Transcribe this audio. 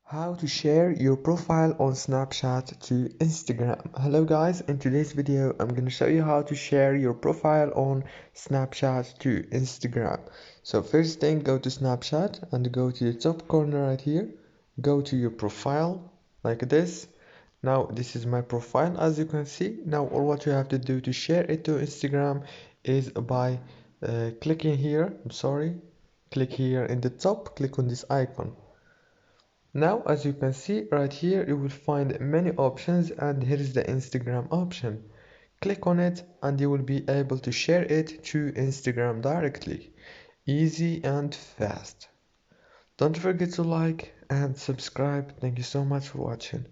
How to share your profile on Snapchat to Instagram. Hello guys, in today's video I'm going to show you how to share your profile on Snapchat to Instagram. So first thing, go to Snapchat and go to the top corner right here. Go to your profile like this. Now this is my profile, as you can see. Now all what you have to do to share it to Instagram is by clicking here. Click here in the top, click on this icon. Now as you can see right here, you will find many options, and here is the Instagram option. Click on it and you will be able to share it to Instagram directly. Easy and fast. Don't forget to like and subscribe. Thank you so much for watching.